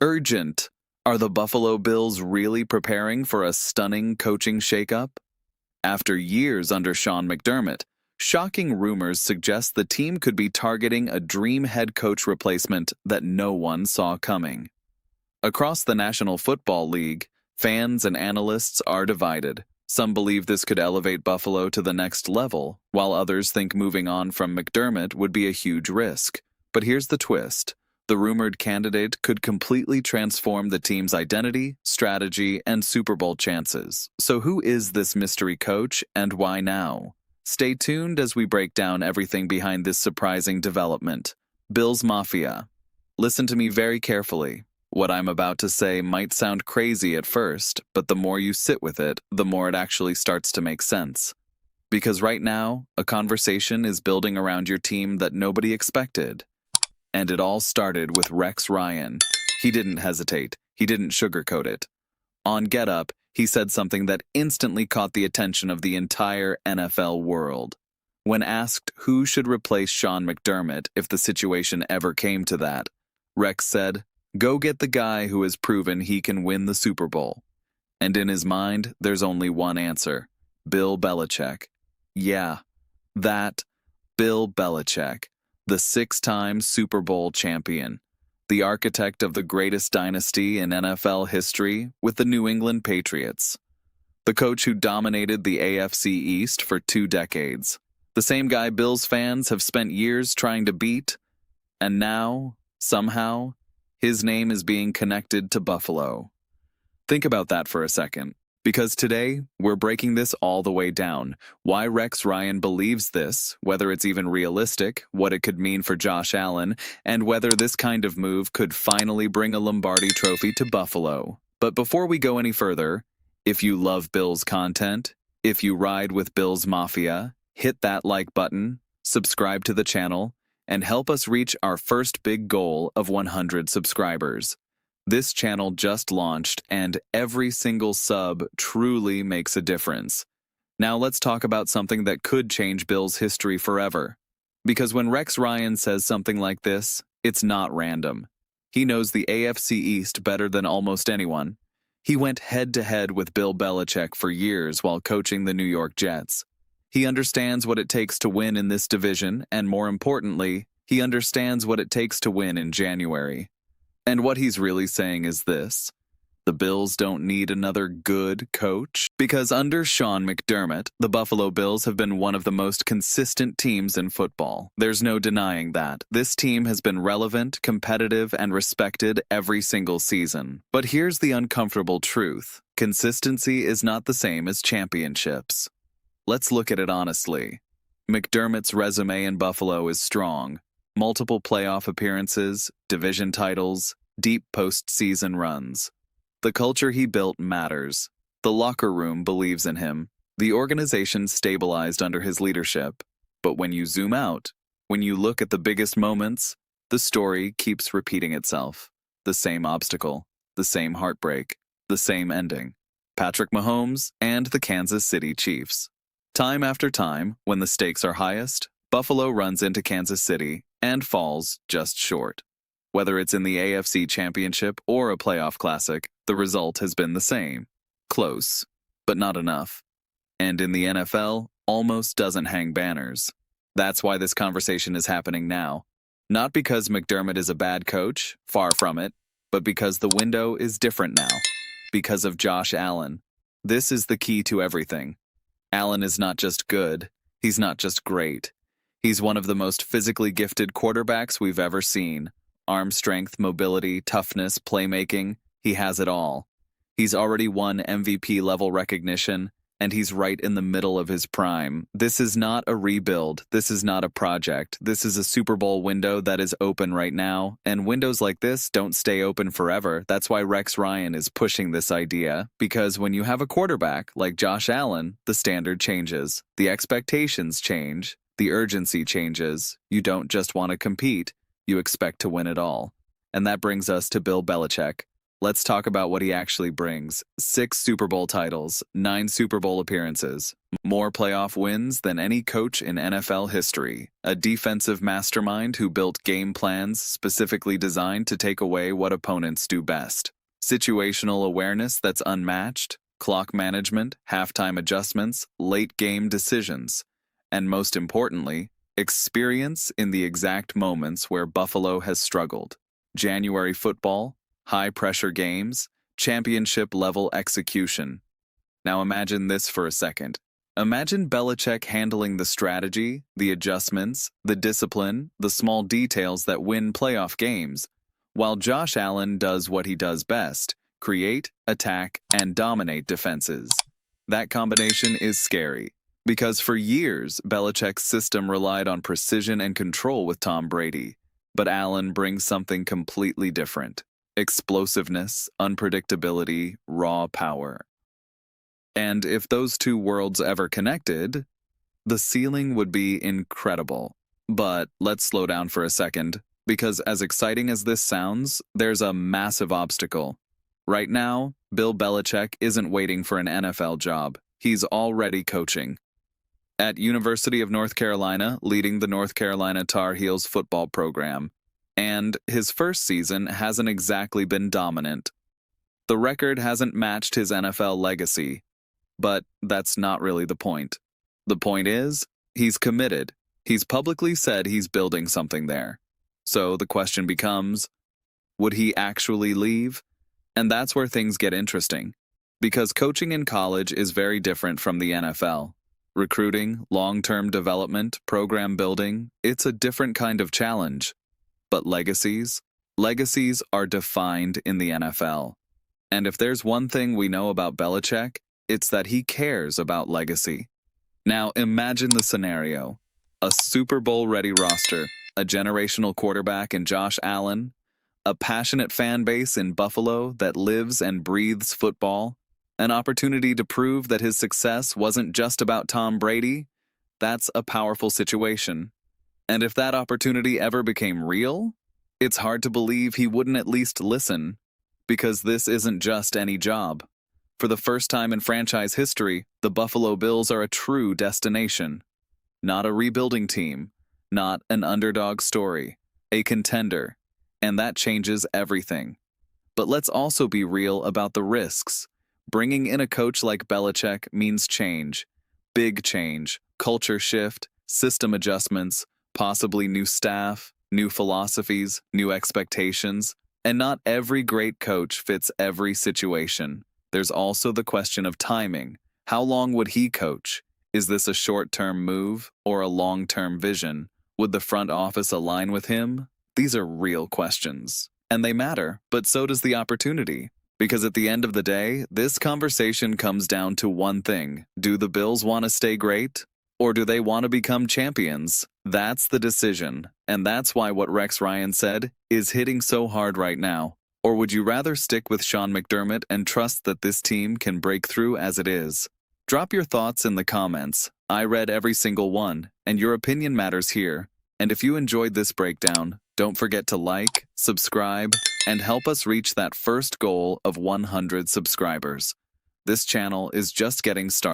Urgent. Are the Buffalo Bills really preparing for a stunning coaching shakeup? After years under Sean McDermott, shocking rumors suggest the team could be targeting a dream head coach replacement that no one saw coming. Across the National Football League, fans and analysts are divided. Some believe this could elevate Buffalo to the next level, while others think moving on from McDermott would be a huge risk. But here's the twist. The rumored candidate could completely transform the team's identity, strategy, and Super Bowl chances. So who is this mystery coach, and why now? Stay tuned as we break down everything behind this surprising development. Bills Mafia. Listen to me very carefully. What I'm about to say might sound crazy at first, but the more you sit with it, the more it actually starts to make sense. Because right now, a conversation is building around your team that nobody expected. And it all started with Rex Ryan. He didn't hesitate. He didn't sugarcoat it. On Get Up, he said something that instantly caught the attention of the entire NFL world. When asked who should replace Sean McDermott if the situation ever came to that, Rex said, "Go get the guy who has proven he can win the Super Bowl." And in his mind, there's only one answer: Bill Belichick. Yeah, that Bill Belichick. The six-time Super Bowl champion, the architect of the greatest dynasty in NFL history with the New England Patriots, the coach who dominated the AFC East for 2 decades, the same guy Bills fans have spent years trying to beat, and now, somehow, his name is being connected to Buffalo. Think about that for a second. Because today, we're breaking this all the way down. Why Rex Ryan believes this, whether it's even realistic, what it could mean for Josh Allen, and whether this kind of move could finally bring a Lombardi trophy to Buffalo. But before we go any further, if you love Bills content, if you ride with Bills Mafia, hit that like button, subscribe to the channel, and help us reach our first big goal of 100 subscribers. This channel just launched, and every single sub truly makes a difference. Now let's talk about something that could change Bill's history forever. Because when Rex Ryan says something like this, it's not random. He knows the AFC East better than almost anyone. He went head-to-head with Bill Belichick for years while coaching the New York Jets. He understands what it takes to win in this division, and more importantly, he understands what it takes to win in January. And what he's really saying is this: the Bills don't need another good coach. Because under Sean McDermott, the Buffalo Bills have been one of the most consistent teams in football. There's no denying that. This team has been relevant, competitive, and respected every single season. But here's the uncomfortable truth: consistency is not the same as championships. Let's look at it honestly. McDermott's resume in Buffalo is strong. Multiple playoff appearances, division titles, deep postseason runs. The culture he built matters. The locker room believes in him. The organization stabilized under his leadership. But when you zoom out, when you look at the biggest moments, the story keeps repeating itself. The same obstacle, the same heartbreak, the same ending. Patrick Mahomes and the Kansas City Chiefs. Time after time, when the stakes are highest, Buffalo runs into Kansas City and falls just short. Whether it's in the AFC Championship or a playoff classic, the result has been the same. Close, but not enough. And in the NFL, almost doesn't hang banners. That's why this conversation is happening now. Not because McDermott is a bad coach, far from it, but because the window is different now. Because of Josh Allen. This is the key to everything. Allen is not just good, he's not just great. He's one of the most physically gifted quarterbacks we've ever seen. Arm strength, mobility, toughness, playmaking, he has it all. He's already won MVP-level recognition, and he's right in the middle of his prime. This is not a rebuild. This is not a project. This is a Super Bowl window that is open right now, and windows like this don't stay open forever. That's why Rex Ryan is pushing this idea, because when you have a quarterback like Josh Allen, the standard changes. The expectations change. The urgency changes. You don't just want to compete, you expect to win it all. And that brings us to Bill Belichick. Let's talk about what he actually brings. 6 Super Bowl titles, 9 Super Bowl appearances, more playoff wins than any coach in NFL history. A defensive mastermind who built game plans specifically designed to take away what opponents do best. Situational awareness that's unmatched, clock management, halftime adjustments, late game decisions, and most importantly, experience in the exact moments where Buffalo has struggled. January football, high-pressure games, championship-level execution. Now imagine this for a second. Imagine Belichick handling the strategy, the adjustments, the discipline, the small details that win playoff games, while Josh Allen does what he does best: create, attack, and dominate defenses. That combination is scary, because for years, Belichick's system relied on precision and control with Tom Brady, but Allen brings something completely different: explosiveness, unpredictability, raw power. And if those two worlds ever connected, the ceiling would be incredible. But let's slow down for a second, because as exciting as this sounds, there's a massive obstacle. Right now, Bill Belichick isn't waiting for an NFL job. He's already coaching. At University of North Carolina, leading the North Carolina Tar Heels football program. And his first season hasn't exactly been dominant. The record hasn't matched his NFL legacy, but that's not really the point. The point is, he's committed. He's publicly said he's building something there. So the question becomes, would he actually leave? And that's where things get interesting, because coaching in college is very different from the NFL. Recruiting, long-term development, program building, it's a different kind of challenge. But legacies are defined in the NFL. And if there's one thing we know about Belichick, it's that he cares about legacy. Now imagine the scenario: a Super Bowl-ready roster, a generational quarterback in Josh Allen, a passionate fan base in Buffalo that lives and breathes football, an opportunity to prove that his success wasn't just about Tom Brady. That's a powerful situation. And if that opportunity ever became real, it's hard to believe he wouldn't at least listen, because this isn't just any job. For the first time in franchise history, the Buffalo Bills are a true destination. Not a rebuilding team, not an underdog story, a contender. And that changes everything. But let's also be real about the risks. Bringing in a coach like Belichick means change. Big change, culture shift, system adjustments, possibly new staff, new philosophies, new expectations, and not every great coach fits every situation. There's also the question of timing. How long would he coach? Is this a short-term move or a long-term vision? Would the front office align with him? These are real questions. And they matter, but so does the opportunity. Because at the end of the day, this conversation comes down to one thing: do the Bills want to stay great? Or do they want to become champions? That's the decision, and that's why what Rex Ryan said is hitting so hard right now. Or would you rather stick with Sean McDermott and trust that this team can break through as it is? Drop your thoughts in the comments. I read every single one, and your opinion matters here. And if you enjoyed this breakdown, don't forget to like, subscribe, and help us reach that first goal of 100 subscribers. This channel is just getting started.